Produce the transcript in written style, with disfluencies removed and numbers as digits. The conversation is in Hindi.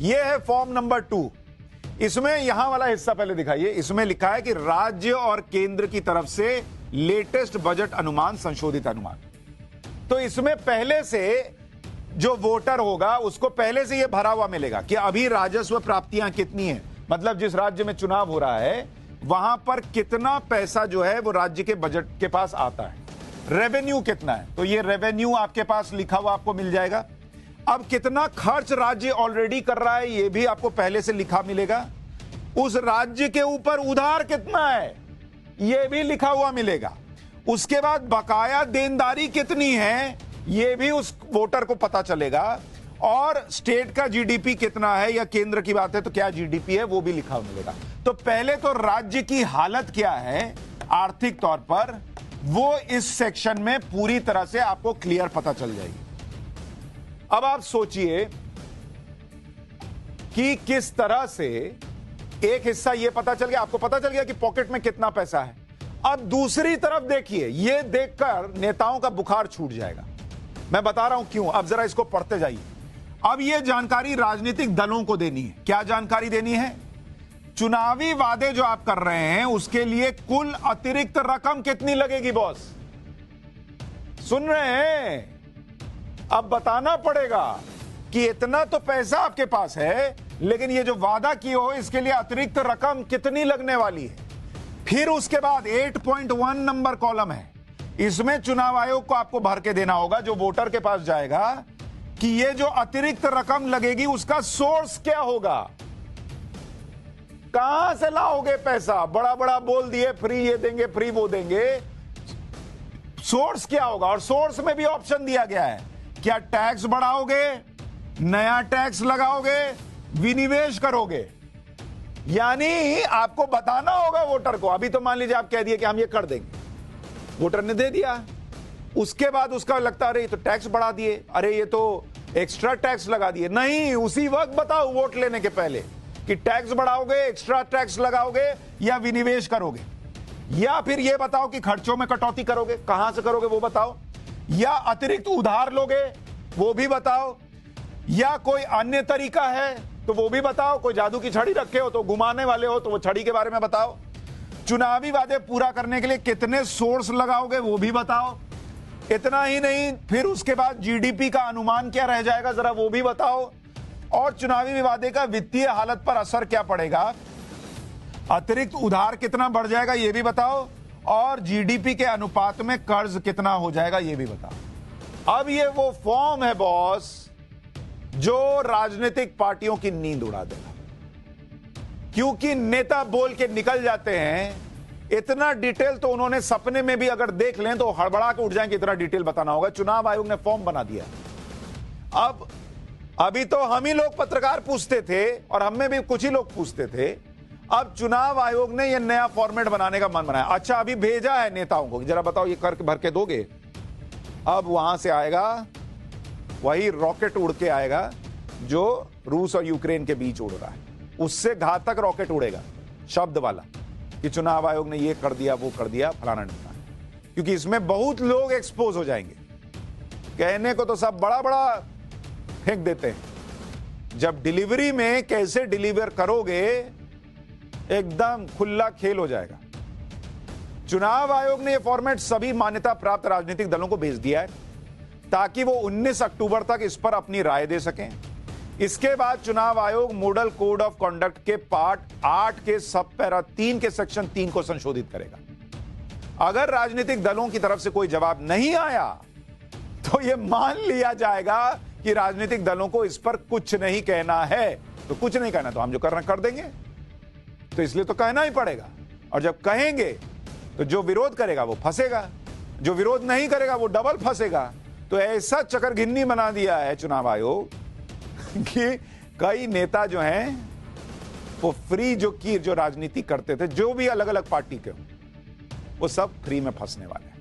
यह है फॉर्म नंबर 2। इसमें यहां वाला हिस्सा पहले दिखाइए। इसमें लिखा है कि राज्य और केंद्र की तरफ से लेटेस्ट बजट अनुमान, संशोधित अनुमान। तो इसमें पहले से जो वोटर होगा उसको पहले से यह भरा हुआ मिलेगा कि अभी राजस्व प्राप्तियां कितनी है, मतलब जिस राज्य में चुनाव हो रहा है वहां पर कितना पैसा जो है वो राज्य के बजट के पास आता है, रेवेन्यू कितना है। तो ये रेवेन्यू आपके पास लिखा हुआ आपको मिल जाएगा। अब कितना खर्च राज्य ऑलरेडी कर रहा है ये भी आपको पहले से लिखा मिलेगा। उस राज्य के ऊपर उधार कितना है ये भी लिखा हुआ मिलेगा। उसके बाद बकाया देनदारी कितनी है ये भी उस वोटर को पता चलेगा। और स्टेट का जीडीपी कितना है, या केंद्र की बात है तो क्या जीडीपी है वो भी लिखा हुआ मिलेगा। तो पहले तो राज्य की हालत क्या है आर्थिक तौर पर वो इस सेक्शन में पूरी तरह से आपको क्लियर पता चल जाएगी। अब आप सोचिए कि किस तरह से एक हिस्सा ये पता चल गया, आपको पता चल गया कि पॉकेट में कितना पैसा है। अब दूसरी तरफ देखिए, ये देखकर नेताओं का बुखार छूट जाएगा। मैं बता रहा हूं क्यों, अब जरा इसको पढ़ते जाइए। अब यह जानकारी राजनीतिक दलों को देनी है। क्या जानकारी देनी है? चुनावी वादे जो आप कर रहे हैं उसके लिए कुल अतिरिक्त रकम कितनी लगेगी बॉस? सुन रहे हैं? अब बताना पड़ेगा कि इतना तो पैसा आपके पास है, लेकिन ये जो वादा किए हो इसके लिए अतिरिक्त रकम कितनी लगने वाली है। फिर उसके बाद 8.1 नंबर कॉलम है, इसमें चुनाव आयोग को आपको भर के देना होगा, जो वोटर के पास जाएगा, कि ये जो अतिरिक्त रकम लगेगी उसका सोर्स क्या होगा, कहां से लाओगे पैसा। बड़ा बड़ा बोल दिए फ्री ये देंगे फ्री वो देंगे, सोर्स क्या होगा। और सोर्स में भी ऑप्शन दिया गया है, क्या टैक्स बढ़ाओगे, नया टैक्स लगाओगे, विनिवेश करोगे। यानी आपको बताना होगा वोटर को। अभी तो मान लीजिए आप कह दिए कि हम ये कर देंगे, वोटर ने दे दिया, उसके बाद उसका लगता अरे ये तो टैक्स बढ़ा दिए, अरे ये तो एक्स्ट्रा टैक्स लगा दिए। नहीं, उसी वक्त बताओ वोट लेने के पहले कि टैक्स बढ़ाओगे, एक्स्ट्रा टैक्स लगाओगे या विनिवेश करोगे, या फिर ये बताओ कि खर्चों में कटौती करोगे, कहां से करोगे वो बताओ, या अतिरिक्त उधार लोगे वो भी बताओ, या कोई अन्य तरीका है तो वो भी बताओ। कोई जादू की छड़ी रखे हो तो घुमाने वाले हो तो वो छड़ी के बारे में बताओ। चुनावी वादे पूरा करने के लिए कितने सोर्स लगाओगे वो भी बताओ। इतना ही नहीं, फिर उसके बाद जीडीपी का अनुमान क्या रह जाएगा जरा वो भी बताओ। और चुनावी वादे का वित्तीय हालत पर असर क्या पड़ेगा, अतिरिक्त उधार कितना बढ़ जाएगा ये भी बताओ, और जीडीपी के अनुपात में कर्ज कितना हो जाएगा ये भी बताओ। अब ये वो फॉर्म है बॉस जो राजनीतिक पार्टियों की नींद उड़ा देगा, क्योंकि नेता बोल के निकल जाते हैं। इतना डिटेल तो उन्होंने सपने में भी अगर देख लें तो हड़बड़ा के उठ जाएंगे, इतना डिटेल बताना होगा। चुनाव आयोग ने फॉर्म बना दिया। अब अभी तो हम ही लोग पत्रकार पूछते थे और हम में भी कुछ ही लोग पूछते थे। अब चुनाव आयोग ने यह नया फॉर्मेट बनाने का मन बनाया। अच्छा, अभी भेजा है नेताओं को, जरा बताओ ये करके भर के दोगे। अब वहां से आएगा वही रॉकेट उड़ के आएगा जो रूस और यूक्रेन के बीच उड़ रहा है, उससे घातक रॉकेट उड़ेगा शब्द वाला कि चुनाव आयोग ने ये कर दिया वो कर दिया फलाना ढिमकाना। क्योंकि इसमें बहुत लोग एक्सपोज हो जाएंगे। कहने को तो सब बड़ा बड़ा फेंक देते हैं, जब डिलीवरी में कैसे डिलीवर करोगे एकदम खुला खेल हो जाएगा। चुनाव आयोग ने यह फॉर्मेट सभी मान्यता प्राप्त राजनीतिक दलों को भेज दिया है ताकि वो 19 अक्टूबर तक इस पर अपनी राय दे सकें। इसके बाद चुनाव आयोग मॉडल कोड ऑफ कंडक्ट के पार्ट 8 के सब पैरा 3 के सेक्शन 3 को संशोधित करेगा। अगर राजनीतिक दलों की तरफ से कोई जवाब नहीं आया तो यह मान लिया जाएगा कि राजनीतिक दलों को इस पर कुछ नहीं कहना है। तो कुछ नहीं कहना तो हम जो करना कर देंगे, तो इसलिए तो कहना ही पड़ेगा। और जब कहेंगे तो जो विरोध करेगा वो फंसेगा, जो विरोध नहीं करेगा वो डबल फंसेगा। तो ऐसा चकरघिन्नी बना दिया है चुनाव आयोग कि कई नेता जो हैं वो फ्री जो राजनीति करते थे, जो भी अलग अलग पार्टी के हो, वो सब फ्री में फंसने वाले हैं।